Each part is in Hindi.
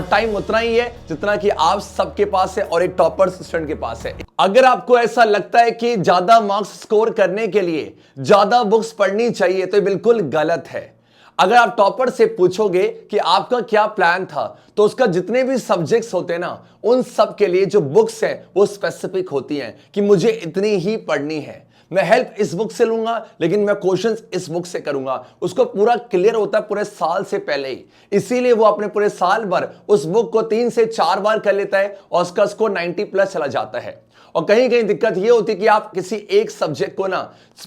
टाइम उतना ही है जितना कि आप सबके पास है और एक टॉपर स्टूडेंट के पास है। अगर आपको ऐसा लगता है कि ज्यादा मार्क्स स्कोर करने के लिए ज्यादा बुक्स पढ़नी चाहिए तो बिल्कुल गलत है। अगर आप टॉपर से पूछोगे कि आपका क्या प्लान था तो उसका जितने भी सब्जेक्ट्स होते हैं ना, उन सब के लिए जो बुक्स हैं वो स्पेसिफिक होती हैं कि मुझे इतनी ही पढ़नी है। मैं हेल्प इस बुक से लूंगा लेकिन मैं क्वेश्चंस इस बुक से करूंगा। उसको पूरा क्लियर होता है पूरे साल से पहले ही, इसीलिए वो अपने पूरे साल भर उस बुक को 3 से 4 बार कर लेता है और उसका स्कोर 90 प्लस चला जाता है। और कहीं कहीं दिक्कत ये होती है कि आप किसी एक सब्जेक्ट को ना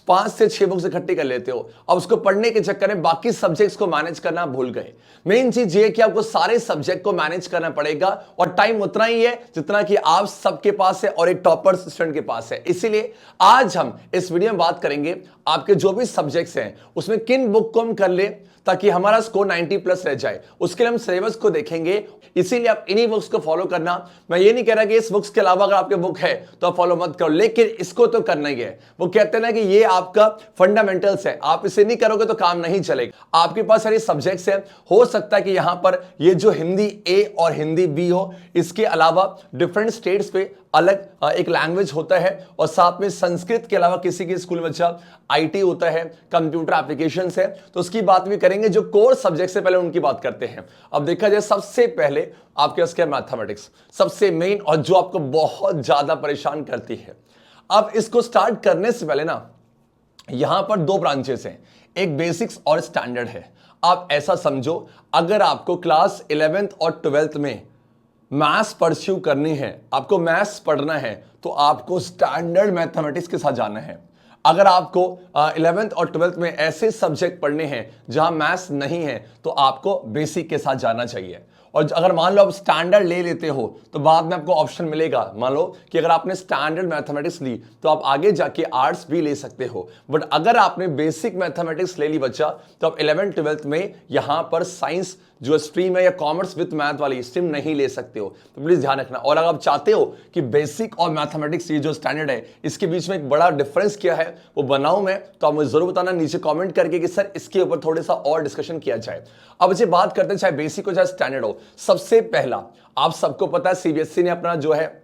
5 से 6 बुक्स इकट्ठी कर लेते हो और उसको पढ़ने के चक्कर में बाकी सब्जेक्ट्स को मैनेज करना भूल गए। मेन चीज ये है कि आपको सारे सब्जेक्ट को मैनेज करना पड़ेगा और टाइम उतना ही है जितना कि आप सबके पास है और एक टॉपर स्टूडेंट के पास है। इसीलिए आज हम इस वीडियो में बात करेंगे आपके जो भी सब्जेक्ट्स हैं उसमें किन बुक को हम कर ले ताकि हमारा स्कोर 90 प्लस रह जाए। उसके लिए हम सिलेबस को देखेंगे, इसीलिए आप इन्हीं बुक्स को फॉलो करना। मैं ये नहीं कह रहा कि इस बुक्स के अलावा अगर आपके बुक है तो आप फॉलो मत करो, लेकिन इसको तो करना ही है। वो कहते हैं ना कि ये आपका फंडामेंटल्स है, आप इसे नहीं करोगे तो काम नहीं चलेगा। आपके पास सारे सब्जेक्ट्स हैं, हो सकता है कि यहां पर ये जो हिंदी ए और हिंदी बी हो, इसके अलावा डिफरेंट स्टेट्स पे अलग एक लैंग्वेज होता है और साथ में संस्कृत के अलावा किसी के स्कूल में बच्चा आईटी होता है, कंप्यूटर एप्लीकेशंस है, तो उसकी बात भी करेंगे। जो कोर सब्जेक्ट से पहले उनकी बात करते हैं। अब देखा जाए सबसे पहले आपके पास क्या मैथमेटिक्स सबसे मेन और जो आपको बहुत ज्यादा परेशान करती है। अब इसको स्टार्ट करने से पहले ना यहां पर 2 ब्रांचेस हैं, एक बेसिक्स और स्टैंडर्ड है। आप ऐसा समझो अगर आपको क्लास 11th और 12th में मैथ्स परस्यू करनी है, आपको मैथ्स पढ़ना है, तो आपको स्टैंडर्ड मैथमेटिक्स के साथ जाना है। अगर आपको 11th और 12th में ऐसे सब्जेक्ट पढ़ने हैं जहां मैथ्स नहीं है तो आपको बेसिक के साथ जाना चाहिए। और अगर मान लो आप स्टैंडर्ड ले लेते हो तो बाद में आपको ऑप्शन मिलेगा, मान लो कि अगर आपने स्टैंडर्ड मैथमेटिक्स ली तो आप आगे जाके आर्ट्स भी ले सकते हो। बट अगर आपने बेसिक मैथमेटिक्स ले ली बच्चा तो आप 11th 12th में यहां पर साइंस जो स्ट्रीम है या कॉमर्स विद मैथ वाली स्ट्रीम नहीं ले सकते हो, तो प्लीज ध्यान रखना। और अगर आप चाहते हो कि बेसिक और मैथमेटिक्स ये जो स्टैंडर्ड है इसके बीच में एक बड़ा डिफरेंस क्या है वो बनाऊं मैं, तो आप मुझे जरूर बताना नीचे कमेंट करके कि सर इसके ऊपर थोड़ा सा और डिस्कशन किया जाए। अब अच्छे बात करते हैं चाहे बेसिक हो चाहे स्टैंडर्ड हो। सबसे पहला आप सबको पता है सीबीएसई ने अपना जो है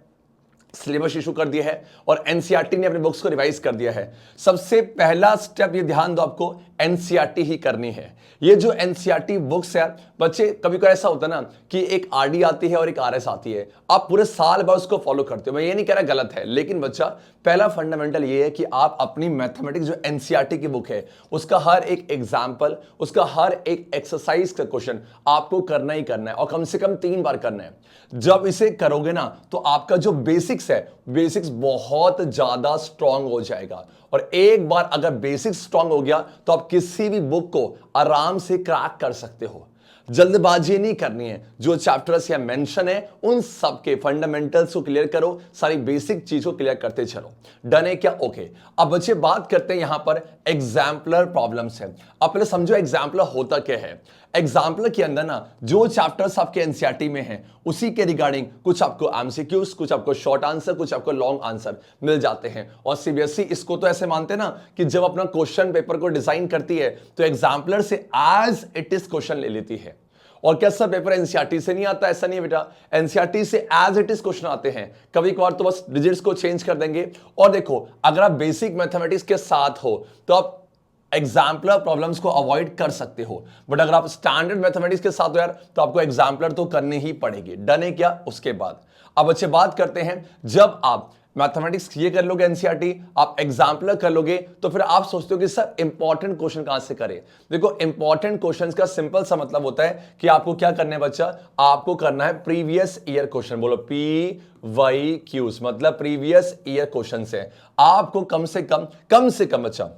सिलेबस इशू कर दिया है और एनसीईआरटी ने अपने बुक्स को रिवाइज कर दिया है। सबसे पहला स्टेप ये ध्यान दो, आपको एनसीईआरटी ही करनी है। ये जो एनसीईआरटी बुक्स है बच्चे, कभी कभी ऐसा होता है ना कि एक आरडी आती है और एक आरएस आती है, आप पूरे साल भर उसको फॉलो करते हो। मैं ये नहीं कह रहा गलत है, लेकिन बच्चा पहला फंडामेंटल ये है कि आप अपनी मैथमेटिक्स जो एनसीईआरटी की बुक है उसका हर एक एग्जाम्पल, उसका हर एक एक्सरसाइज का क्वेश्चन आपको करना ही करना है और कम से कम 3 बार करना है। जब इसे करोगे ना तो आपका जो बेसिक्स है, बेसिक्स बहुत ज्यादा स्ट्रांग हो जाएगा। और एक बार अगर बेसिक्स स्ट्रांग हो गया तो आप किसी भी बुक को आराम से क्रैक कर सकते हो। जल्दबाजी नहीं करनी है, जो चैप्टर्स या मेंशन है उन सब के फंडामेंटल्स को क्लियर करो, सारी बेसिक चीजों को क्लियर करते चलो। डन है क्या? ओके। अब बच्चे बात करते हैं यहां पर एग्जाम्पलर प्रॉब्लम्स है। आप पहले समझो एग्जाम्पलर होता क्या है। एग्जाम्पलर के अंदर ना जो चैप्टर्स आपके एनसीईआरटी में हैं उसी के रिगार्डिंग कुछ आपको एमसीक्यूज, कुछ आपको शॉर्ट आंसर, कुछ आपको लॉन्ग आंसर मिल जाते हैं। और सीबीएसई इसको तो ऐसे मानते हैं ना कि जब अपना क्वेश्चन पेपर को डिजाइन करती है तो एग्जाम्पलर से एज इट इज क्वेश्चन ले लेती है। और क्या सब पेपर एनसीईआरटी से नहीं आता? ऐसा नहीं है बेटा, एनसीईआरटी से एज इट इज क्वेश्चन आते हैं। कभी कभार तो बस डिजिट्स को चेंज कर देंगे। और देखो अगर आप बेसिक मैथमेटिक्स के साथ हो तो आप एग्जाम्पलर प्रॉब्लम्स को अवॉइड कर सकते हो, बट अगर आप स्टैंडर्ड मैथमेटिक्स के साथ हो यार तो आपको एग्जाम्पलर तो करनी ही पड़ेगी। डन है क्या? उसके बाद अब अच्छे बात करते हैं, जब आप मैथमेटिक्स ये कर लोगे एनसीईआरटी, आप एग्जाम्पलर कर लोगे तो फिर आप सोचते हो कि सर इंपॉर्टेंट क्वेश्चन कहां से करें। देखो इंपॉर्टेंट क्वेश्चंस का सिंपल सा मतलब होता है कि आपको क्या करना है बच्चा, आपको करना है प्रीवियस ईयर क्वेश्चन। बोलो PYQs, मतलब प्रीवियस ईयर क्वेश्चन है। आपको कम से कम बच्चा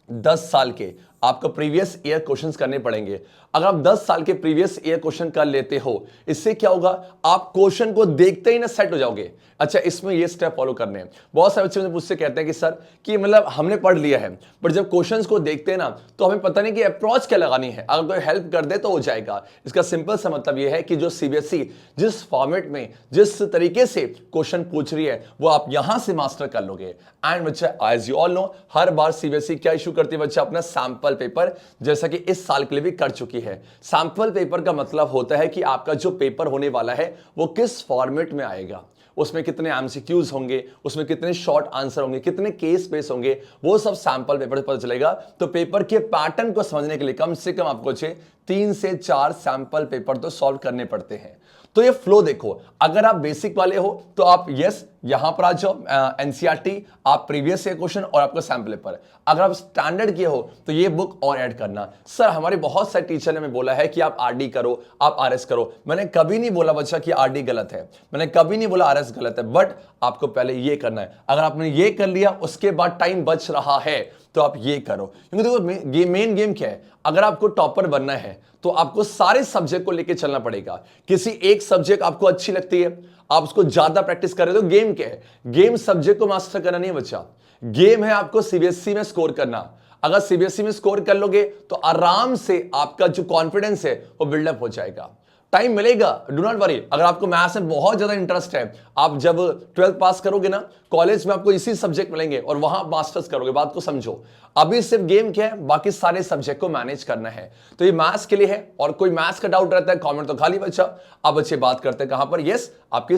10 साल के आपको प्रीवियस ईयर क्वेश्चंस करने पड़ेंगे। अगर आप 10 साल के प्रीवियस ईयर क्वेश्चन कर लेते हो, इससे क्या होगा, आप क्वेश्चन को देखते ही ना सेट हो जाओगे। अच्छा, इसमें ये स्टेप फॉलो करने हैं। बहुत सारे बच्चे मुझसे कहते हैं कि सर कि मतलब हमने पढ़ लिया है पर जब क्वेश्चंस को देखते हैं ना तो हमें पता नहीं कि अप्रोच क्या लगानी है, अगर कोई हेल्प कर दे तो हो जाएगा। इसका सिंपल सा मतलब यह है कि जो सीबीएसई जिस फॉर्मेट में जिस तरीके से क्वेश्चन पूछ रही है वो आप यहां से मास्टर कर लोगे। एंड बच्चा एज यू ऑल नो, हर बार सीबीएसई क्या इशू करती है बच्चा, अपना सैंपल सैंपल पेपर जैसा कि इस साल के लिए भी कर चुकी है। सैंपल पेपर का मतलब होता है कि आपका जो पेपर होने वाला है वो किस फॉर्मेट में आएगा, उसमें कितने एमसीक्यूज होंगे, उसमें कितने शॉर्ट आंसर होंगे, कितने केस बेस होंगे, वो सब सैंपल पेपर से पता चलेगा। तो पेपर के पैटर्न को समझने के लिए कम से कम आपको 3 से 4 सैंपल पेपर तो सॉल्व करने पड़ते हैं। तो ये फ्लो देखो, अगर आप बेसिक वाले हो तो आप यहां पर आ जाओ, एनसीईआरटी, आप प्रीवियस ईयर क्वेश्चन और आपका सैंपल पेपर। अगर आप स्टैंडर्ड के हो तो ये बुक और ऐड करना। सर हमारे बहुत सारे टीचर ने हमें बोला है कि आप आरडी करो, आप आरएस करो। मैंने कभी नहीं बोला बच्चा कि आरडी गलत है, मैंने कभी नहीं बोला आरएस गलत है, बट आपको पहले ये करना है। अगर आपने ये कर लिया उसके बाद टाइम बच रहा है तो आप ये करो, क्योंकि देखो मेन गेम क्या है, अगर आपको टॉपर बनना है तो आपको सारे सब्जेक्ट को लेके चलना पड़ेगा। किसी एक सब्जेक्ट आपको अच्छी लगती है, आप उसको ज्यादा प्रैक्टिस कर रहे हो, तो गेम क्या है, गेम सब्जेक्ट को मास्टर करना नहीं है बच्चा, गेम है आपको सीबीएसई में स्कोर करना। अगर सीबीएसई में स्कोर कर लोगे तो आराम से आपका जो कॉन्फिडेंस है वो बिल्डअप हो जाएगा। टाइम मिलेगा, डू नॉट वरी। अगर आपको मैथ्स में बहुत ज्यादा इंटरेस्ट है, आप जब 12th पास करोगे ना, कॉलेज में आपको इसी सब्जेक्ट मिलेंगे और वहां मास्टर्स करोगे। बात को समझो, अभी सिर्फ गेम क्या है, बाकी सारे सब्जेक्ट को मैनेज करना है। तो ये मैथ्स के लिए है, और कोई मैथ्स का डाउट रहता है कमेंट तो खाली बच्चा। अब बच्चे बात करते हैं कहां पर, आपकी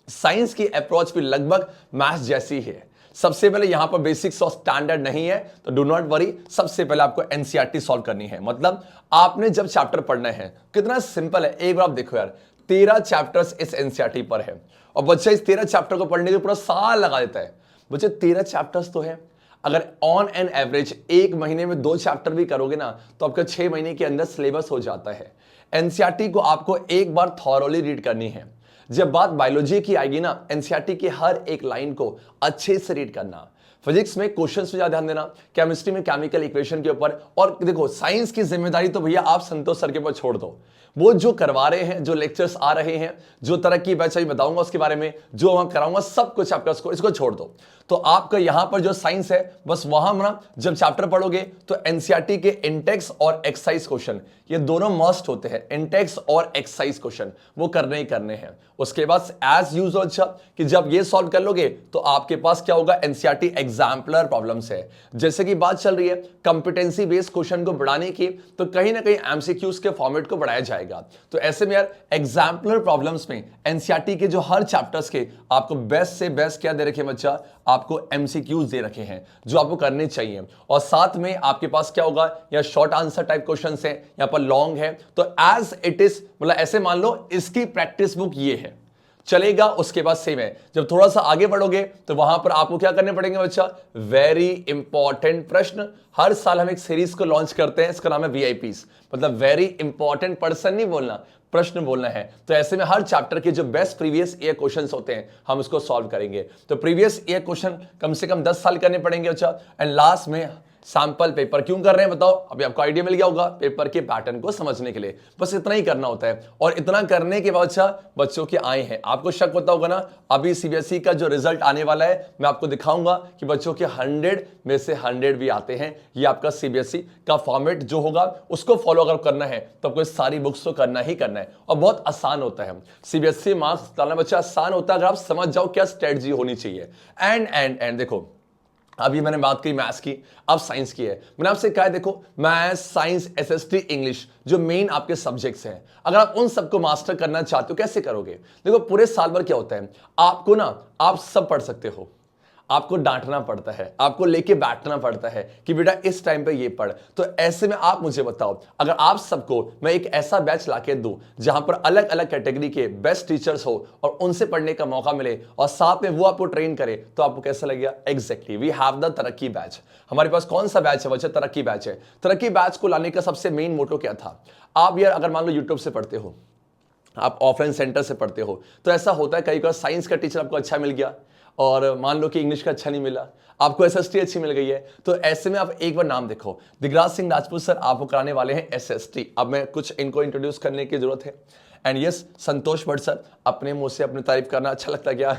साइंस की अप्रोच भी लगभग मैथ्स जैसी है। सबसे पहले यहां पर बेसिक्स और स्टैंडर्ड नहीं है तो डू नॉट वरी, सबसे पहले आपको एनसीईआरटी सॉल्व करनी है। मतलब आपने जब चैप्टर पढ़ना है, कितना सिंपल है, एक बार आप देखो यार, 13 चैप्टर्स इस एनसीईआरटी पर है और बच्चा इस 13 चैप्टर को पढ़ने के पूरा साल लगा देता है। बच्चे 13 चैप्टर्स तो है, अगर ऑन एन एवरेज 1 महीने में 2 चैप्टर भी करोगे ना तो आपका 6 महीने के अंदर सिलेबस हो जाता है। एनसीईआरटी को आपको एक बार थॉरोली रीड करनी है। जब बात बायोलॉजी की आएगी ना, एनसीईआरटी की हर एक लाइन को अच्छे से रीड करना। फिजिक्स में क्वेश्चंस पे ज्यादा ध्यान देना, केमिस्ट्री में केमिकल इक्वेशन के ऊपर। और देखो साइंस की जिम्मेदारी तो भैया आप संतोष सर के ऊपर छोड़ दो, वो जो करवा रहे हैं, जो लेक्चर्स आ रहे हैं, जो तरह की बैच अभी बताऊंगा उसके बारे में, जो वहां कराऊंगा, सब कुछ चैप्टर्स को इसको छोड़ दो। तो आपका यहां पर जो साइंस है बस वहां ना जब चैप्टर पढ़ोगे तो एनसीईआरटी के इंटेक्स और एक्सरसाइज क्वेश्चन ये दोनों मस्ट होते हैं। इंटेक्स और एक्सरसाइज क्वेश्चन वो करने ही करने हैं। उसके बाद एज यूजुअल अच्छा कि जब ये सॉल्व कर लोगे तो आपके पास क्या होगा, एनसीईआरटी एग्जाम्पलर प्रॉब्लम्स है। जैसे कि बात चल रही है कंपिटेंसी बेस्ड क्वेश्चन को बढ़ाने की, तो कहीं ना कहीं एमसीक्यूज के फॉर्मेट को बढ़ाया जाएगा। तो ऐसे में यार एग्जाम्पलर प्रॉब्लम्स में एनसीईआरटी के जो हर चैप्टर्स के आपको बेस्ट से बेस्ट क्या दे रखे बच्चा, आपको एमसीक्यूज दे रखे हैं जो आपको करने चाहिए। और साथ में आपके पास क्या होगा, या शॉर्ट आंसर टाइप क्वेश्चंस है, यहां पर लॉन्ग है। तो एज इट इज, मतलब ऐसे मान लो इसकी प्रैक्टिस बुक ये है, चलेगा। उसके बाद सेम है, जब थोड़ा सा आगे बढ़ोगे तो वहां पर आपको क्या करने पड़ेंगे बच्चा, वेरी इंपॉर्टेंट प्रश्न। हर साल हम एक सीरीज को लॉन्च करते हैं, इसका नाम है वीआईपीज, मतलब वेरी इंपॉर्टेंट पर्सन नहीं बोलना, प्रश्न बोलना है। तो ऐसे में हर चैप्टर के जो बेस्ट प्रीवियस ईयर क्वेश्चंस होते हैं हम उसको सॉल्व करेंगे। तो प्रीवियस ईयर क्वेश्चन कम से कम 10 साल करने पड़ेंगे बच्चा। एंड लास्ट में सैंपल पेपर क्यों कर रहे हैं बताओ, अभी आपको आइडिया मिल गया होगा पेपर के पैटर्न को समझने के लिए। बस इतना ही करना होता है, और इतना करने के बाद बच्चों के आए हैं। आपको शक होता होगा ना, अभी सीबीएसई का जो रिजल्ट आने वाला है मैं आपको दिखाऊंगा कि बच्चों के 100 में से 100 भी आते हैं। ये आपका सीबीएसई का फॉर्मेट जो होगा उसको फॉलो अगर करना है तो आपको सारी बुक्स तो करना ही करना है, और बहुत आसान होता है। सीबीएसई मार्क्स डालना बच्चा आसान होता है अगर आप समझ जाओ क्या स्ट्रेटजी होनी चाहिए। एंड देखो, अभी मैंने बात की मैथ्स की, अब साइंस की है। मैंने आपसे कहा है देखो, मैथ्स, साइंस, एसएसटी, इंग्लिश जो मेन आपके सब्जेक्ट्स हैं, अगर आप उन सबको मास्टर करना चाहते हो कैसे करोगे। देखो पूरे साल भर क्या होता है, आपको ना आप सब पढ़ सकते हो, आपको डांटना पड़ता है, आपको लेके बैठना पड़ता है कि बेटा इस टाइम पे ये पढ़। तो ऐसे में आप मुझे बताओ, अगर आप सबको मैं एक ऐसा बैच लाके दूं जहां पर अलग अलग कैटेगरी के बेस्ट टीचर्स हो और उनसे पढ़ने का मौका मिले और साथ में वो आपको ट्रेन करे, तो आपको कैसा लगेगा। एग्जैक्टली, वी हैव द तरक्की बैच। हमारे पास कौन सा बैच है बच्चा, तरक्की बैच है। तरक्की बैच को लाने का सबसे मेन मोटो क्या था, आप यार अगर मान लो यूट्यूब से पढ़ते हो, आप ऑफलाइन सेंटर से पढ़ते हो, तो ऐसा होता है कई बार साइंस का टीचर आपको अच्छा मिल गया और मान लो कि इंग्लिश का अच्छा नहीं मिला, आपको एसएसटी अच्छी मिल गई है। तो ऐसे में आप एक बार नाम देखो, दिगराज सिंह राजपूत सर आपको कराने वाले हैं एसएसटी। अब मैं कुछ इनको इंट्रोड्यूस करने की जरूरत है। And yes, Santosh Bhatt sir, अपने मुंह से अपनी तारीफ करना अच्छा लगता है क्या।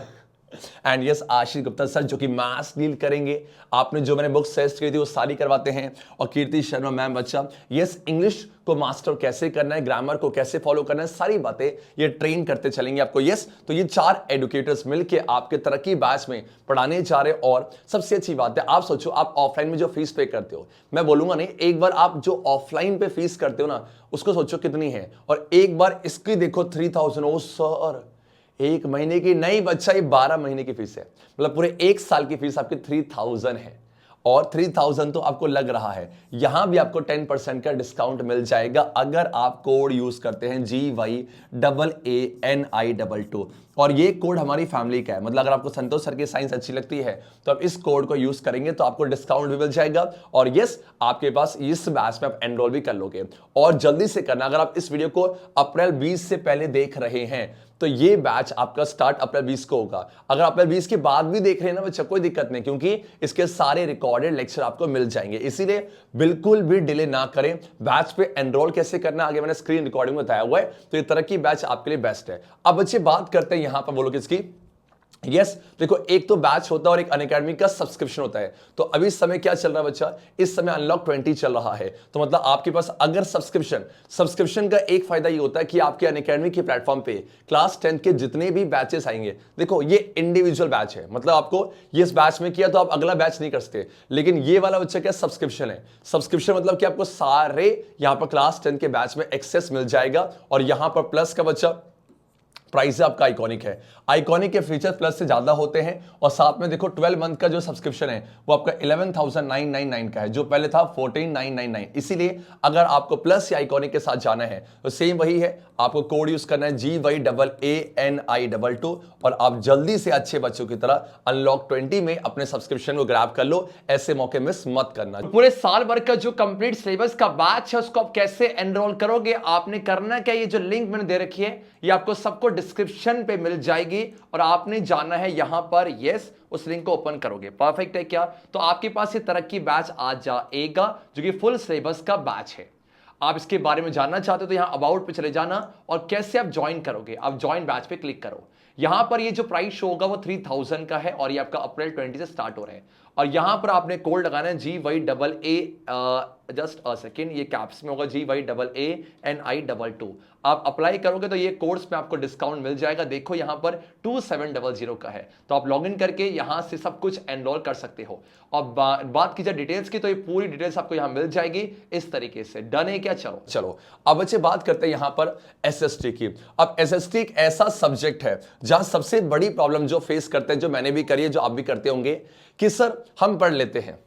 And yes Ashish Gupta sir जो कि मैथ्स डील करेंगे, आपने जो मैंने बुक सजेस्ट की थी वो सारी करवाते हैं। और कीर्ति शर्मा मैम बच्चा यस इंग्लिश को मास्टर कैसे करना है, ग्रामर को कैसे फॉलो करना है, सारी बातें ये ट्रेन करते चलेंगे आपको। यस तो ये 4 एडुकेटर्स मिलके आपके तरक्की बैच में पढ़ाने जा रहे। और सबसे अच्छी बात है, आप सोचो आप ऑफलाइन में जो फीस पे करते हो, मैं बोलूंगा नहीं, एक बार आप जो ऑफलाइन पे फीस करते हो ना उसको सोचो कितनी है, और एक बार इसकी देखो 3000। ओ सर एक महीने की नहीं बच्चा, ये 12 महीने की फीस है, मतलब पूरे 1 साल की फीस आपकी 3000 है। और 3000 तो आपको लग रहा है, यहां भी आपको 10% का डिस्काउंट मिल जाएगा अगर आप कोड यूज करते हैं GYAANI22। और ये कोड हमारी फैमिली का है, मतलब अगर आपको संतोष सर की साइंस अच्छी लगती है तो आप इस कोड को यूज करेंगे तो आपको डिस्काउंट भी मिल जाएगा। और यस आपके पास इस बैच में आप एनरोल भी कर लोगे। और जल्दी से करना, अगर आप इस वीडियो को अप्रैल 20 से पहले देख रहे हैं तो ये बैच आपका स्टार्ट अप्रैल 20 को होगा। अगर अप्रैल 20 के बाद भी देख रहे हैं ना बच्चा, कोई दिक्कत नहीं, क्योंकि इसके सारे रिकॉर्डेड लेक्चर आपको मिल जाएंगे। इसीलिए बिल्कुल भी डिले ना करें। बैच पे एनरोल कैसे करना आगे मैंने स्क्रीन रिकॉर्डिंग में बताया हुआ है, तो ये तरक्की बैच आपके लिए बेस्ट है। अब बच्चे बात करते हैं यहां पर बोलो किसकी। यस देखो, एक तो बैच होता है और एक अनअकैडमी का सब्सक्रिप्शन होता है। तो अभी इस समय क्या चल रहा है बच्चा, इस समय अनलॉक 20 चल रहा है। तो मतलब आपके पास अगर सब्सक्रिप्शन का एक फायदा ये होता है कि आपके अनअकैडमी के प्लेटफॉर्म पे क्लास 10 के जितने भी बैचेस आएंगे, देखो ये इंडिविजुअल बैच है, मतलब आपको ये इस बैच में किया तो आप अगला बैच नहीं कर सकते। लेकिन ये वाला बच्चा क्या सब्सक्रिप्शन है, सब्सक्रिप्शन मतलब कि आपको सारे यहां पर क्लास 10 के बैच में एक्सेस मिल जाएगा। और यहां पर प्लस का बच्चा प्राइस आपका आइकॉनिक है, आइकॉनिक के फीचर प्लस से ज्यादा होते हैं। और साथ में देखो 12 मंथ का जो सब्सक्रिप्शन है वो आपका 11,999 का है, जो पहले था 14,999। इसीलिए अगर आपको प्लस या आइकॉनिक के साथ जाना है तो सेम वही है, आपको कोड यूज करना है GYAANI22। और आप जल्दी से अच्छे बच्चों की तरह अनलॉक 20 में अपने सब्सक्रिप्शन को ग्रैब कर लो, ऐसे मौके मिस मत करना। पूरे साल भर का जो कंप्लीट सिलेबस का बैच है उसको आप कैसे एनरोल करोगे, आपने करना क्या, ये जो लिंक मैंने दे रखी है ये आपको सबको डिस्क्रिप्शन पे मिल जाएगी। और आपने जाना है यहां पर, यस उस लिंक को ओपन करोगे, परफेक्ट है क्या, तो आपके पास ये तरक्की बैच आ जाएगा जो कि फुल सिलेबस का बैच है। आप इसके बारे में जानना चाहते हो तो यहां अबाउट पे चले जाना, और कैसे आप ज्वाइन करोगे, आप ज्वाइन बैच पे क्लिक करो। यहां पर ये जो प्राइस शो होगा वो 3000 का है, और ये आपका अप्रैल 20 से स्टार्ट हो रहा है। और यहां पर आपने कोड लगाना है GYAA, जस्ट अ सेकेंड, ये कैप्स में होगा GYAANI22। आप अप्लाई करोगे तो ये कोर्स में आपको डिस्काउंट मिल जाएगा। देखो यहां पर 2700 का है, तो आप लॉग इन करके यहां से सब कुछ एनरोल कर सकते हो। और बात की जाए डिटेल्स की तो ये पूरी डिटेल्स आपको यहां मिल जाएगी इस तरीके से। डन है क्या, चलो अब बच्चे बात करते हैं यहां पर SST की। अब SST एक ऐसा सब्जेक्ट है जहां सबसे बड़ी प्रॉब्लम जो फेस करते हैं, जो मैंने भी करी है, जो आप भी करते होंगे, कि सर हम पढ़ लेते हैं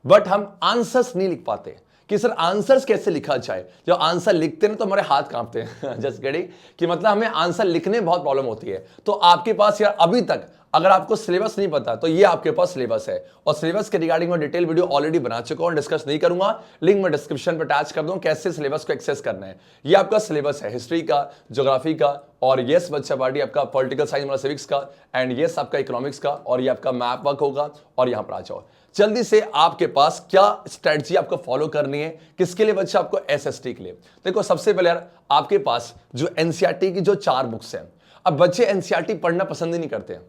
बट हम आंसर्स नहीं लिख पाते, कि सर आंसर्स कैसे लिखा जाए। जब आंसर लिखते हैं तो हमारे हाथ कांपते हैं जस्ट गेटिंग, कि मतलब हमें आंसर लिखने में बहुत प्रॉब्लम होती है। तो आपके पास यार अभी तक अगर आपको सिलेबस नहीं पता तो ये आपके पास सिलेबस है, और सिलेबस के रिगार्डिंग में डिटेल वीडियो ऑलरेडी बना चुका हूं, डिस्कस नहीं करूंगा, लिंक में डिस्क्रिप्शन पर अटैच कर दूं कैसे सिलेबस को एक्सेस करना है। ये आपका सिलेबस है हिस्ट्री का, ज्योग्राफी का, और यस बच्चा पार्टी आपका पॉलिटिकल साइंस वाला सिविक्स का, एंड यस आपका इकोनॉमिक्स का, और ये आपका मैप वर्क होगा। और यहां पर आ जाओ जल्दी से, आपके पास क्या स्ट्रेटजी आपको फॉलो करनी है, किसके लिए बच्चा, आपको SST के लिए। देखो सबसे पहले यार आपके पास जो NCERT की जो 4 बुक्स हैं, अब बच्चे NCERT पढ़ना पसंद ही नहीं करते हैं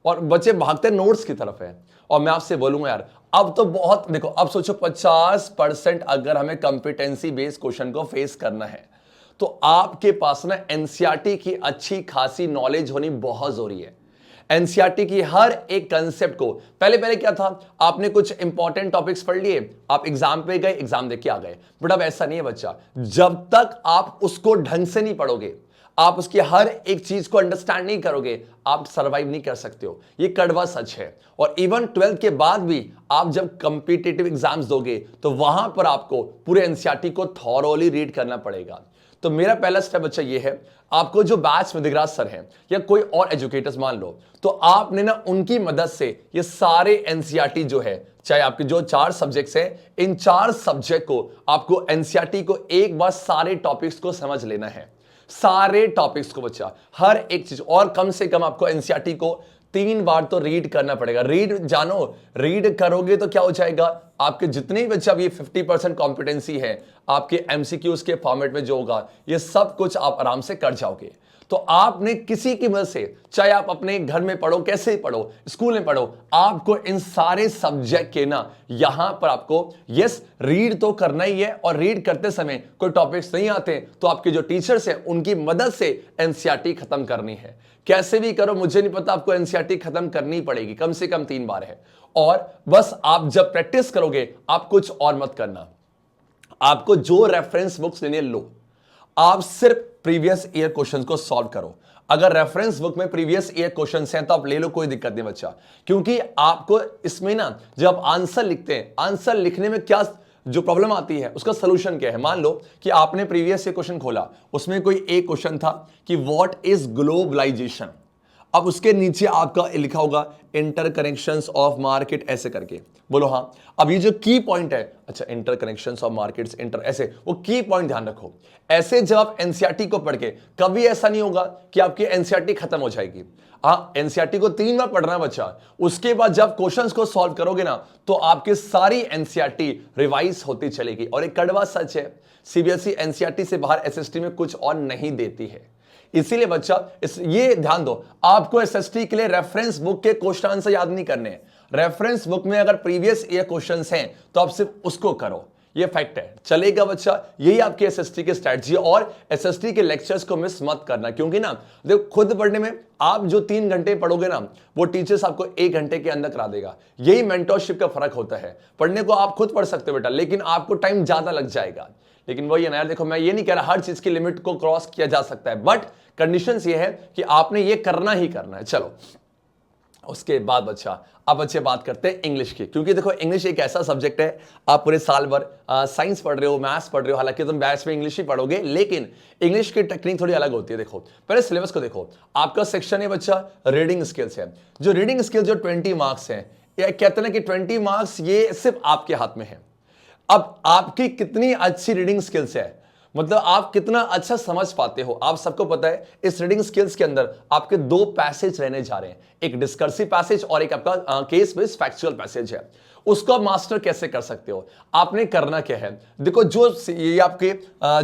और बच्चे भागते नोट्स की तरफ है। और मैं आपसे बोलूंगा यार अब तो बहुत, देखो अब सोचो 50% अगर हमें कंपिटेंसी बेस्ड क्वेश्चन को फेस करना है तो आपके पास ना NCERT की अच्छी खासी नॉलेज होनी बहुत जरूरी है। NCERT की हर एक कंसेप्ट को, पहले क्या था, आपने कुछ इंपॉर्टेंट टॉपिक्स पढ़ लिए, आप एग्जाम पे गए, एग्जाम देके आ गए। बट अब ऐसा नहीं है बच्चा, जब तक आप उसको ढंग से नहीं पढ़ोगे, आप उसकी हर एक चीज को अंडरस्टैंड नहीं करोगे, आप सरवाइव नहीं कर सकते हो। ये कड़वा सच है। और इवन 12th के बाद भी आप जब कॉम्पिटिटिव एग्जाम्स दोगे तो वहां पर आपको पूरे NCERT को थॉरोली रीड करना पड़ेगा। तो मेरा पहला स्टेप बच्चा ये है, आपको जो बैच में दिगराज सर हैं या कोई और एजुकेटर्स मान लो, तो आपने ना उनकी मदद से ये सारे NCERT जो है, चाहे आपके जो 4 सब्जेक्ट्स हैं, इन 4 सब्जेक्ट को आपको NCERT को एक बार सारे टॉपिक्स को समझ लेना है, सारे टॉपिक्स को बच्चा, हर एक चीज। और कम से कम आपको NCERT को 3 बार तो रीड करना पड़ेगा। रीड जानो, रीड करोगे तो क्या हो जाएगा, आपके जितने भी बच्चा ये 50% कॉम्पिटेंसी है आपके एमसीक्यूज के फॉर्मेट में जो होगा, ये सब कुछ आप आराम से कर जाओगे। तो आपने किसी की मदद से, चाहे आप अपने घर में पढ़ो, कैसे ही पढ़ो, स्कूल में पढ़ो, आपको इन सारे सब्जेक्ट के ना यहां पर आपको यस रीड तो करना ही है। और रीड करते समय कोई टॉपिक्स नहीं आते तो आपके जो टीचर्स हैं उनकी मदद से एनसीईआरटी खत्म करनी है। कैसे भी करो, मुझे नहीं पता, आपको एनसीईआरटी खत्म करनी पड़ेगी, कम से कम 3 बार है। और बस आप जब प्रैक्टिस करोगे, आप कुछ और मत करना, आपको जो रेफरेंस बुक्स लेने लो, आप सिर्फ प्रीवियस ईयर क्वेश्चंस को सॉल्व करो। अगर रेफरेंस बुक में प्रीवियस ईयर क्वेश्चंस हैं तो आप ले लो, कोई दिक्कत नहीं बच्चा। क्योंकि आपको इसमें ना जब आंसर लिखते हैं, आंसर लिखने में क्या जो प्रॉब्लम आती है उसका सोल्यूशन क्या है। मान लो कि आपने प्रीवियस ईयर क्वेश्चन खोला, उसमें कोई एक क्वेश्चन था कि व्हाट इज ग्लोबलाइजेशन। अब उसके नीचे आपका लिखा होगा इंटरकनेक्शंस ऑफ मार्केट, ऐसे करके बोलो हाँ। अब ये जो की पॉइंट है, अच्छा इंटरकनेक्शंस ऑफ मार्केट्स, इंटर ऐसे, वो की पॉइंट ध्यान रखो। ऐसे जब आप एनसीईआरटी को पढ़ के, कभी ऐसा नहीं होगा कि आपकी एनसीईआरटी खत्म हो जाएगी। हाँ, एनसीईआरटी को 3 बार पढ़ना बच्चा, उसके बाद जब क्वेश्चंस को सॉल्व करोगे ना तो आपकी सारी एनसीईआरटी रिवाइज होती चलेगी। और एक कड़वा सच है, सीबीएसई एनसीईआरटी से बाहर एसएसटी में कुछ और नहीं देती है। इसीलिए बच्चा ये ध्यान दो, आपको एसएसटी के लिए रेफरेंस बुक के क्वेश्चन आंसर याद नहीं करने। रेफरेंस बुक में अगर प्रीवियस ईयर क्वेश्चंस हैं तो आप सिर्फ उसको करो, ये फैक्ट है। चलेगा बच्चा, यही आपकी एसएसटी की स्ट्रेटजी। और एसएसटी के लेक्चर्स को मिस मत करना, क्योंकि ना देखो खुद पढ़ने में आप जो 3 घंटे पढ़ोगे ना, वो टीचर्स आपको 1 घंटे के अंदर करा देगा। यही मेंटरशिप का फर्क होता है। पढ़ने को आप खुद पढ़ सकते हो बेटा, लेकिन आपको टाइम ज्यादा लग जाएगा। लेकिन वही है ना यार, देखो मैं ये नहीं कह रहा हर चीज की लिमिट को क्रॉस किया जा सकता है, बट कंडीशंस ये है कि आपने ये करना ही करना है। चलो उसके बाद बच्चा, अब बच्चे बात करते हैं इंग्लिश की, क्योंकि देखो इंग्लिश एक ऐसा सब्जेक्ट है, आप पूरे साल भर साइंस पढ़ रहे हो, मैथ्स पढ़ रहे हो, हालांकि तुम बैच में इंग्लिश ही पढ़ोगे, लेकिन इंग्लिश की टेक्निक थोड़ी अलग होती है। देखो पहले सिलेबस को देखो, आपका सेक्शन है बच्चा रीडिंग स्किल्स है। जो रीडिंग स्किल्स जो 20 मार्क्स है, ये कहते हैं कि 20 मार्क्स ये सिर्फ आपके हाथ में है। अब आपकी कितनी अच्छी रीडिंग स्किल्स है, मतलब आप कितना अच्छा समझ पाते हो। आप सबको पता है इस रीडिंग स्किल्स के अंदर आपके 2 पैसेज रहने जा रहे हैं, एक डिस्कर्सिव पैसेज और एक आपका केस बेस्ड फैक्चुअल पैसेज है। उसको आप मास्टर कैसे कर सकते हो, आपने करना क्या है, देखो जो ये आपके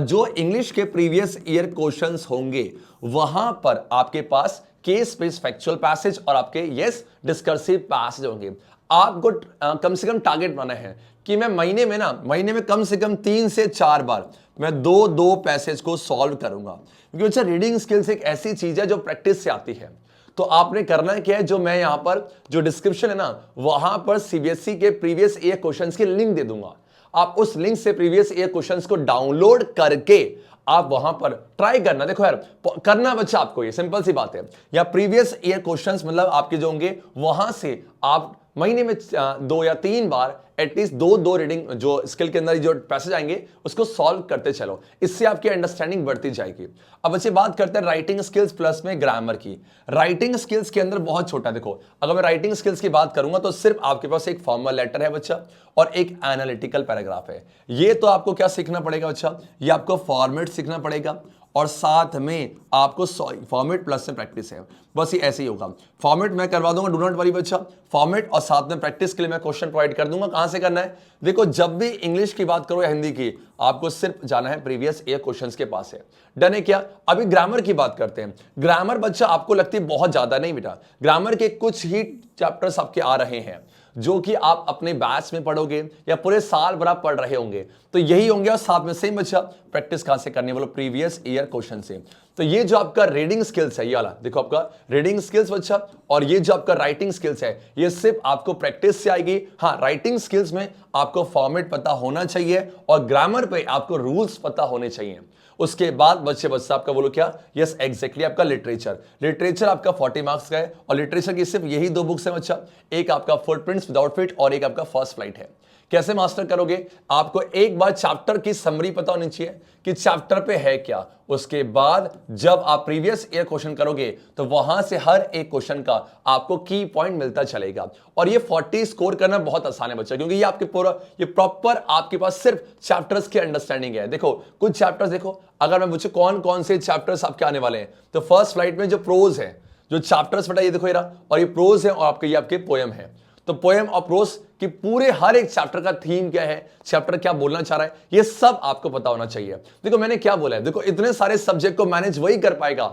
जो इंग्लिश के प्रीवियस ईयर क्वेश्चंस होंगे, वहां पर आपके पास केस बेस्ड फैक्चुअल पैसेज और आपके यस डिस्कर्सिव पैसेज होंगे। आपको कम से कम टारगेट बनाना है कि मैं महीने में कम से कम 3 से 4 बार मैं 2 पैसेज को सॉल्व करूंगा। क्योंकि अच्छा रीडिंग स्किल्स एक ऐसी चीज है जो प्रैक्टिस से आती है। तो आपने करना क्या है, जो मैं यहां पर जो डिस्क्रिप्शन है ना, वहां पर सीबीएसई के प्रीवियस ईयर क्वेश्चंस की लिंक दे दूंगा। आप उस लिंक से प्रीवियस ईयर क्वेश्चंस को डाउनलोड करके आप वहां पर ट्राई करना। देखो यार, करना बच्चा आपको, ये सिंपल सी बात है। या प्रीवियस ईयर क्वेश्चंस मतलब आपके जो होंगे, वहां से आप महीने में 2 या 3 बार एटलीस्ट 2 रीडिंग जो स्किल के अंदर जो पैसेज आएंगे उसको सॉल्व करते चलो, इससे आपकी अंडरस्टैंडिंग बढ़ती जाएगी। अब अच्छी बात करते हैं राइटिंग स्किल्स प्लस में ग्रामर की। राइटिंग स्किल्स के अंदर बहुत छोटा, देखो अगर मैं राइटिंग स्किल्स की बात करूंगा तो सिर्फ आपके पास एक फॉर्मल लेटर है बच्चा और एक एनालिटिकल पैराग्राफ है। ये तो आपको क्या सीखना पड़ेगा बच्चा, ये आपको फॉर्मेट सीखना पड़ेगा और साथ में आपको फॉर्मेट प्लस में प्रैक्टिस है। बस ये ऐसे ही होगा। फॉर्मेट मैं करवा दूंगा, डू नॉट वरी बच्चा, फॉर्मेट और साथ में प्रैक्टिस के लिए मैं क्वेश्चन प्रोवाइड कर दूंगा। कहां से करना है, देखो जब भी इंग्लिश की बात करो या हिंदी की, आपको सिर्फ जाना है प्रीवियस ईयर क्वेश्चंस के पास है। डन है क्या। अभी ग्रामर की बात करते हैं। ग्रामर बच्चा आपको लगती है बहुत ज्यादा नहीं बेटा, ग्रामर के कुछ ही चैप्टर्स आपके आ रहे हैं जो कि आप अपने बैच में पढ़ोगे या पूरे साल भर आप पढ़ रहे होंगे, तो यही होंगे। और साथ में सेम बच्चा प्रैक्टिस कहां से करनी है, बोलो प्रीवियस ईयर क्वेश्चन से। तो ये जो आपका रीडिंग स्किल्स है, ये वाला देखो आपका रीडिंग स्किल्स बच्चा, और ये जो आपका राइटिंग स्किल्स है, ये सिर्फ आपको प्रैक्टिस से आएगी। हाँ, राइटिंग स्किल्स में आपको फॉर्मेट पता होना चाहिए और ग्रामर पे आपको रूल्स पता होने चाहिए। उसके बाद बच्चे आपका बोलो क्या, यस एग्जैक्टली आपका लिटरेचर आपका 40 मार्क्स का है और लिटरेचर की सिर्फ यही 2 बुक्स है बच्चा, एक आपका फुटप्रिंट्स विदाउट फिट और एक आपका फर्स्ट फ्लाइट है। कैसे मास्टर करोगे, आपको एक बार चैप्टर की समरी पता होनी चाहिए कि चैप्टर पे है क्या। उसके बाद जब आप प्रीवियस ईयर क्वेश्चन करोगे तो वहां से हर एक क्वेश्चन का आपको की पॉइंट मिलता चलेगा। और ये 40 स्कोर करना बहुत आसान है बच्चा, क्योंकि ये आपके पूरा ये प्रॉपर आपके पास सिर्फ चैप्टर्स की अंडरस्टैंडिंग है। देखो कुछ चैप्टर्स देखो, अगर मैं मुझे कौन कौन से चैप्टर्स आपके आने वाले हैं, तो फर्स्ट फ्लाइट में जो प्रोज है, जो चैप्टर्स बेटा ये देखो ये और ये प्रोज है और आपके ये आपके पोएम है। तो पोएम और प्रोज की पूरे हर एक चैप्टर का थीम क्या है, चैप्टर क्या बोलना चाह रहा है, ये सब आपको पता होना चाहिए। देखो मैंने क्या बोला है, देखो इतने सारे सब्जेक्ट को मैनेज वही कर पाएगा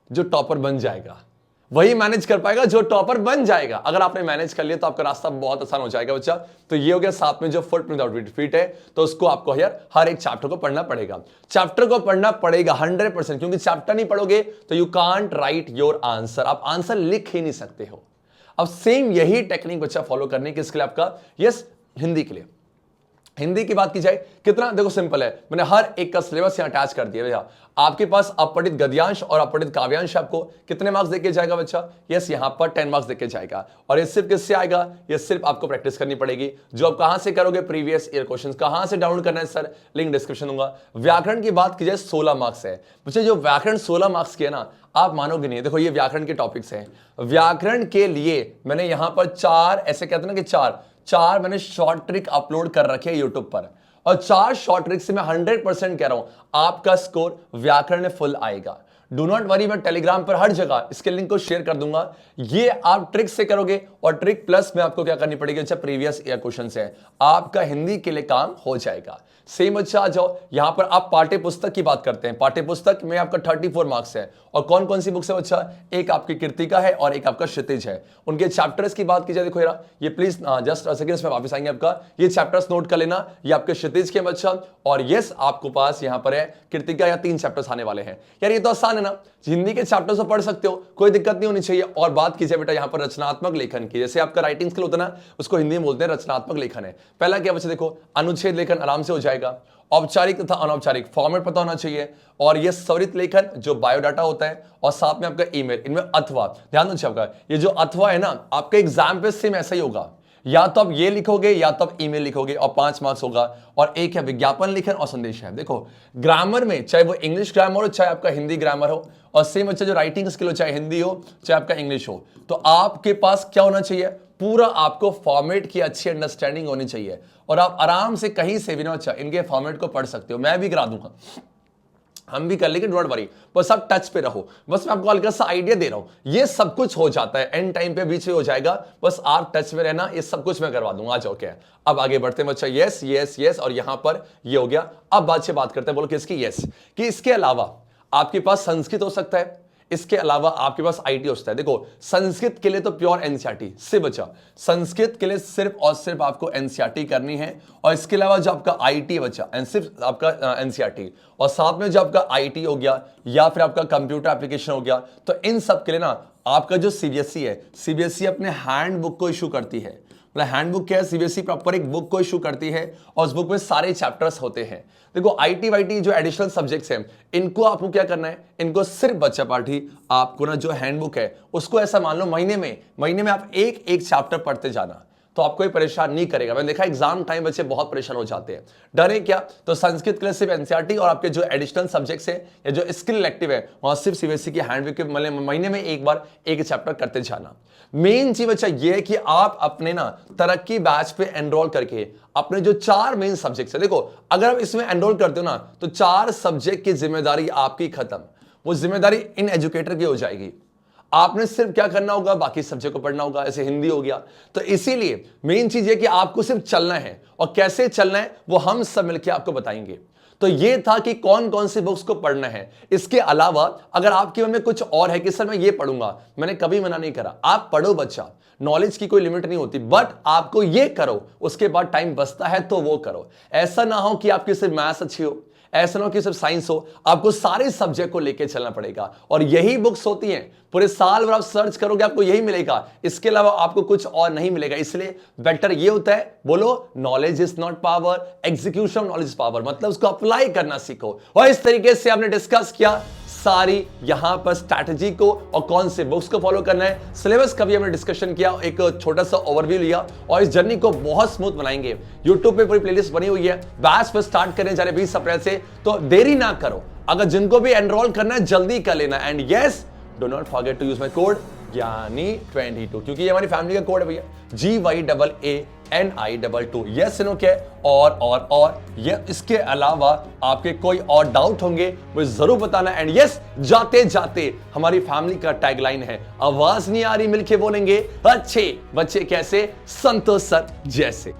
जो टॉपर बन जाएगा, वही मैनेज कर पाएगा जो टॉपर बन जाएगा। अगर आपने मैनेज कर लिया तो आपका रास्ता बहुत आसान हो जाएगा बच्चा। तो ये हो गया साथ में जो फुट विदाउट फीट है, तो उसको आपको यार हर एक चैप्टर को पढ़ना पड़ेगा, चैप्टर को पढ़ना पड़ेगा 100%, क्योंकि चैप्टर नहीं पढ़ोगे तो you can't right your answer, आप आंसर लिख ही नहीं सकते हो। अब सेम यही टेक्निक बच्चा फॉलो करने के इसके लिए आपका यस हिंदी के लिए, हिंदी की बात की जाए कितना देखो सिंपल है, मैंने हर एक का सिलेबस यहां अटैच कर दिया भैया। आपके पास अपठित गद्यांश और अपठित काव्यांश आपको कितने मार्क्स देके जाएगा बच्चा, यस यहां पर 10 मार्क्स देके जाएगा। और ये सिर्फ किससे आएगा, ये सिर्फ आपको प्रैक्टिस करनी पड़ेगी। जो आप कहां से करोगे, प्रीवियस ईयर क्वेश्चंस कहां से डाउनलोड करना है सर, लिंक डिस्क्रिप्शन दूंगा। व्याकरण की बात की जाए 16 मार्क्स है बच्चा, जो व्याकरण 16 मार्क्स के ना आप मानोगे नहीं। देखो ये व्याकरण के टॉपिक्स हैं, व्याकरण के लिए मैंने यहां पर 4 ऐसे कहते हैं ना कि चार मैंने शॉर्ट ट्रिक अपलोड कर रखे हैं यूट्यूब पर, और 4 शॉर्ट ट्रिक से मैं 100% कह रहा हूं आपका स्कोर व्याकरण में फुल आएगा। डू नॉट वरी, मैं टेलीग्राम पर हर जगह इसके लिंक को शेयर कर दूंगा। ये आप ट्रिक से करोगे और ट्रिक प्लस में आपको क्या करनी पड़ेगी, अच्छा प्रीवियस ईयर क्वेश्चन है, आपका हिंदी के लिए काम हो जाएगा। सेम अच्छा आ जाओ यहां पर आप पाठ्य पुस्तक की बात करते हैं, पाठ्य पुस्तक में आपका 34 मार्क्स है। और कौन कौन सी बुक्स है बच्चा, एक आपकी कृतिका है और एक आपका क्षितिज है। उनके चैप्टर्स की बात की जाए, देखो ये प्लीज जस्ट सेकंड्स में वापस आएंगे, आपका ये चैप्टर्स नोट कर लेना, ये आपके क्षितिज के बच्चा। और यस आपको पास यहां पर है कृतिका या 3 चैप्टर्स आने वाले हैं। यार ये तो आसान है ना, हिंदी के चैप्टर्स तो पढ़ सकते हो, कोई दिक्कत नहीं होनी चाहिए। और बात कीजिए बेटा यहां पर रचनात्मक लेखन की, जैसे आपका राइटिंग स्किल होता है ना, उसको हिंदी में बोलते हैं रचनात्मक लेखन है। पहला क्या बच्चे देखो, अनुच्छेद लेखन आराम से हो जाएगा, औपचारिक तथा अनौपचारिक फॉर्मेट पता होना चाहिए, और ये त्वरित लेखन जो बायोडाटा होता है, और साथ में आपका ईमेल, इनमें अथवा ध्यान दो आपका ये जो अथवा है ना, आपके एग्जाम पे सेम ऐसा ही होगा, या तो आप ये लिखोगे या तो आप ईमेल लिखोगे और 5 मार्क्स होगा। और एक है विज्ञापन लेखन और संदेश है। देखो ग्रामर में चाहे वो इंग्लिश ग्रामर हो चाहे आपका हिंदी ग्रामर हो, और सेम अच्छा जो राइटिंग स्किल हो चाहे हिंदी हो चाहे आपका इंग्लिश हो, तो आपके पास क्या होना चाहिए, पूरा आपको फॉर्मेट की अच्छी अंडरस्टैंडिंग होनी चाहिए। और आप आराम से कहीं से भी ना अच्छा इनके फॉर्मेट को पढ़ सकते हो, मैं भी करा दूंगा, हम भी कर लेंगे, डोंट वरी, बस आप टच पे रहो। बस मैं आपको हल्का सा आइडिया दे रहा हूं, ये सब कुछ हो जाता है, एंड टाइम पे बीच में हो जाएगा, बस आप टच में रहना, ये सब कुछ मैं करवा दूंगा। आज ओके, अब आगे बढ़ते हैं बच्चा, यस यस यस, और यहां पर ये हो गया। अब बात से बात करते हैं, बोलो किसकी, यस कि इसके अलावा आपके पास संस्कृत हो सकता है, इसके अलावा आपके पास आईटी हो सकता है। देखो संस्कृत के लिए तो प्योर एनसीईआरटी से बचा, संस्कृत के लिए सिर्फ और सिर्फ आपको एनसीईआरटी करनी है, और इसके अलावा जो आपका आईटी बचा सिर्फ आपका एनसीईआरटी, और साथ में जो आपका आईटी हो गया या फिर आपका कंप्यूटर एप्लीकेशन हो गया, तो इन सब के लिए ना आपका जो सीबीएसई है, सीबीएसई अपने हैंड बुक को इशू करती है। मतलब हैंडबुक क्या है, सीबीएसई प्रॉपर एक बुक को इशू करती है, और उस बुक में सारे चैप्टर्स होते हैं। देखो आईटी वाईटी जो एडिशनल सब्जेक्ट्स हैं, इनको आपको क्या करना है, इनको सिर्फ बच्चा पाठी आपको ना जो हैंडबुक है उसको ऐसा मान लो महीने में आप एक एक चैप्टर पढ़ते जाना, तो आपको कोई परेशान नहीं करेगा। मैंने देखा एग्जाम टाइम बच्चे बहुत परेशान हो जाते हैं, डरे क्या, तो संस्कृत के लिए सिर्फ एनसीईआरटी, और आपके जो एडिशनल सब्जेक्ट्स है या जो स्किल इलेक्टिव है वहां सिर्फ सीबीएसई की हैंडबुक के महीने में एक बार एक चैप्टर करते जाना। मेन चीज बच्चा ये है कि आप अपने ना तरक्की बैच पे एनरोल करके अपने जो 4 मेन सब्जेक्ट्स है, देखो अगर आप इसमें एनरोल करते हो ना तो 4 सब्जेक्ट की जिम्मेदारी आपकी खत्म, वो जिम्मेदारी इन एजुकेटर की हो जाएगी। आपने सिर्फ क्या करना होगा, बाकी सब्जेक्ट को पढ़ना होगा, ऐसे हिंदी हो गया। तो इसीलिए मेन चीज ये कि आपको सिर्फ चलना है, और कैसे चलना है वो हम सब मिलकर आपको बताएंगे। तो ये था कि कौन कौन सी बुक्स को पढ़ना है। इसके अलावा अगर आपके मन में कुछ और है कि सर मैं ये पढ़ूंगा, मैंने कभी मना नहीं करा, आप पढ़ो बच्चा, नॉलेज की कोई लिमिट नहीं होती, बट आपको ये करो, उसके बाद टाइम बचता है तो वो करो। ऐसा ना हो कि आपकी सिर्फ मैथ्स अच्छी हो, ऐसा ना हो कि सिर्फ साइंस हो, आपको सारे सब्जेक्ट को लेके चलना पड़ेगा। और यही बुक्स होती हैं, पूरे साल भर आप सर्च करोगे आपको यही मिलेगा, इसके अलावा आपको कुछ और नहीं मिलेगा। इसलिए बेटर ये होता है, बोलो knowledge is not power, execution knowledge is power, मतलब उसको अप्लाई करना सीखो। और इस तरीके से आपने डिस्कस किया सारी यहां पर स्ट्रैटेजी को और कौन से बुक्स को फॉलो करना है, सिलेबस का भी हमने डिस्कशन किया, एक छोटा सा ओवरव्यू लिया, और इस जर्नी को बहुत स्मूथ बनाएंगे। यूट्यूब पे पूरी प्लेलिस्ट बनी हुई है, बैच पे स्टार्ट करने जा रहे 20 अप्रैल से, तो देरी ना करो, अगर जिनको भी एनरोल करना है जल्दी कर लेना। And yes do not forget to use my code ज्ञानी22, क्योंकि ये हमारी फैमिली का कोड है भैया, GYAANI NI22। यस नो क्या और ये इसके अलावा आपके कोई और डाउट होंगे मुझे जरूर बताना। एंड यस, जाते जाते हमारी फैमिली का टैगलाइन है, आवाज नहीं आ रही मिलके बोलेंगे अच्छे बच्चे कैसे, संतोष सर जैसे।